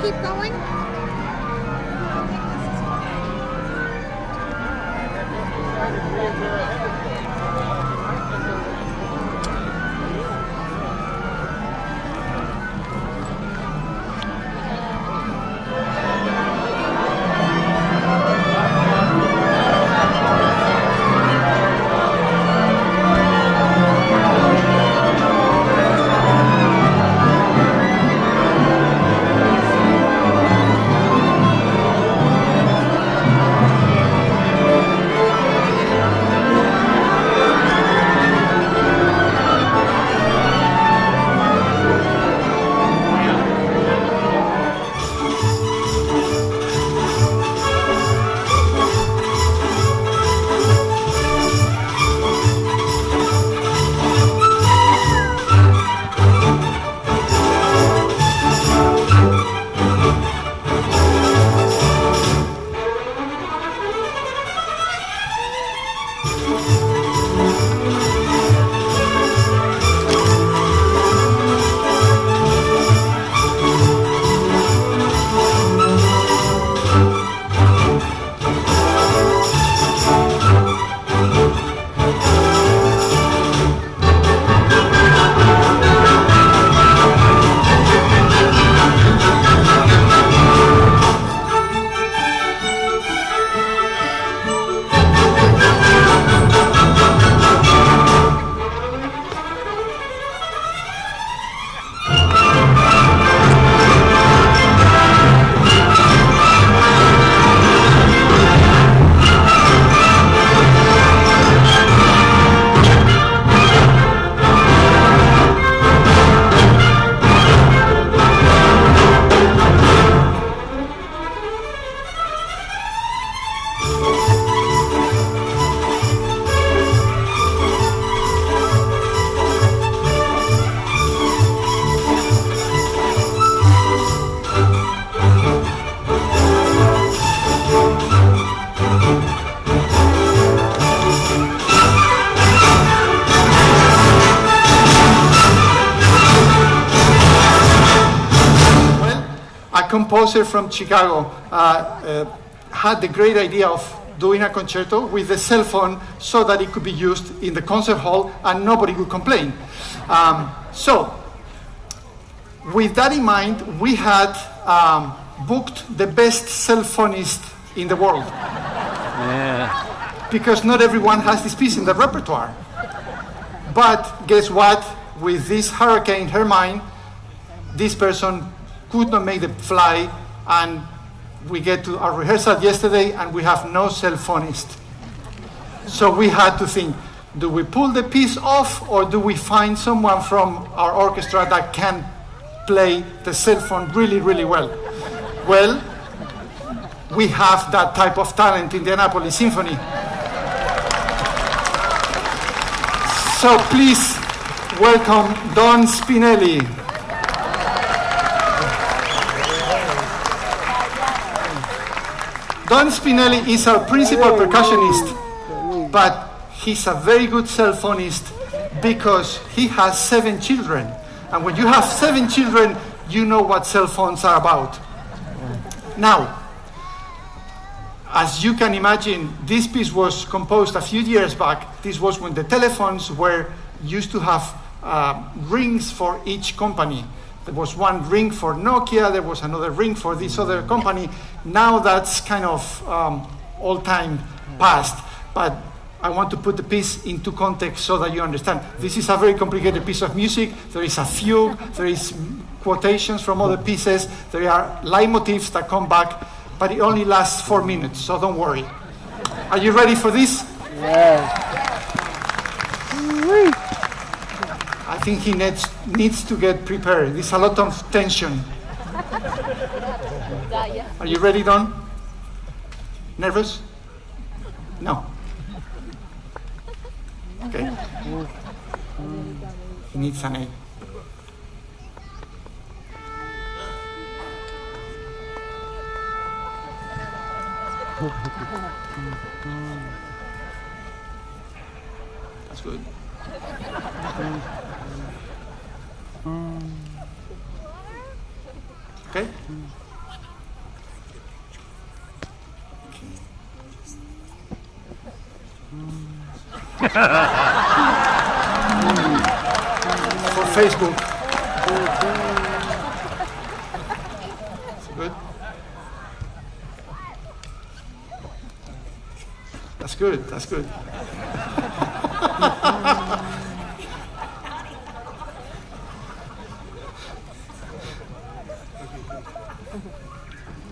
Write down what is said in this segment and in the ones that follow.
keep going? Composer from Chicago had the great idea of doing a concerto with a cell phone so that it could be used in the concert hall and nobody would complain. So, with that in mind, we had booked the best cell phonist in the world. Yeah. Because not everyone has this piece in the repertoire. But guess what? With this hurricane in her mind, this person could not make the fly, and we get to our rehearsal yesterday and we have no cell phonist. So we had to think, do we pull the piece off or do we find someone from our orchestra that can play the cell phone really, really well? Well, we have that type of talent in the Annapolis Symphony. So please welcome Don Spinelli. Don Spinelli is our principal percussionist, but he's a very good cell phonist because he has 7 children. And when you have 7 children, you know what cell phones are about. Now, as you can imagine, this piece was composed a few years back. This was when the telephones used to have rings for each company. There was one ring for Nokia, there was another ring for this other company. Now that's kind of all time past, but I want to put the piece into context so that you understand. This is a very complicated piece of music. There is a fugue, there is quotations from other pieces, there are leitmotifs that come back, but it only lasts 4 minutes, so don't worry. Are you ready for this? Yeah. I think he needs to get prepared. There's a lot of tension. Are you ready, Don? Nervous? No. Okay. He needs an A. That's good. Okay? For Facebook. Good. That's good. That's good.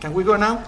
Can we go now?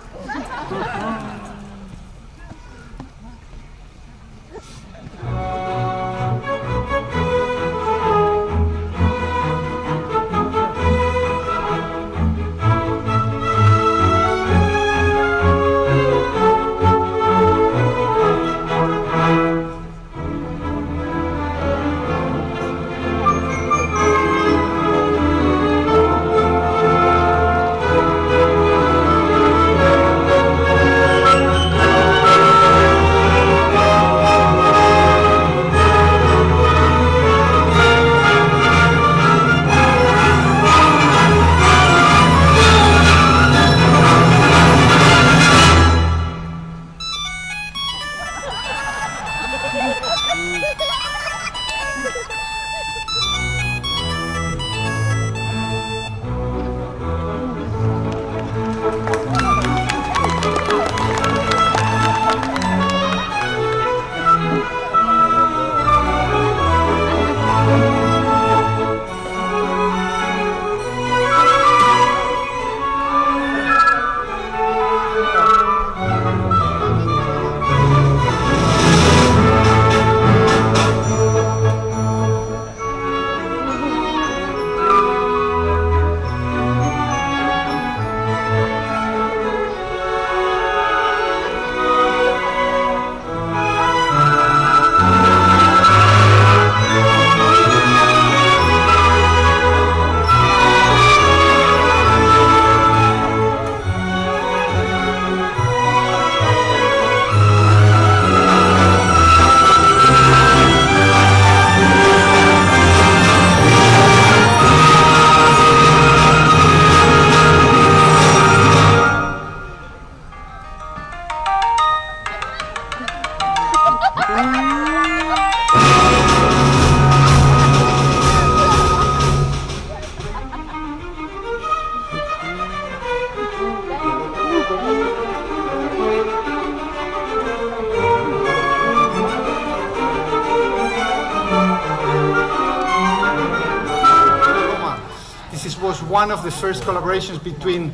Was one of the first collaborations between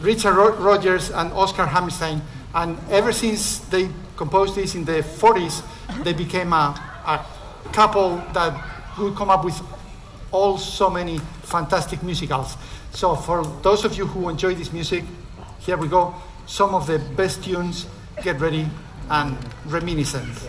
Richard Rodgers and Oscar Hammerstein, and ever since they composed this in the 40s, they became a couple that would come up with so many fantastic musicals. So for those of you who enjoy this music, here we go, some of the best tunes. Get ready and reminiscence.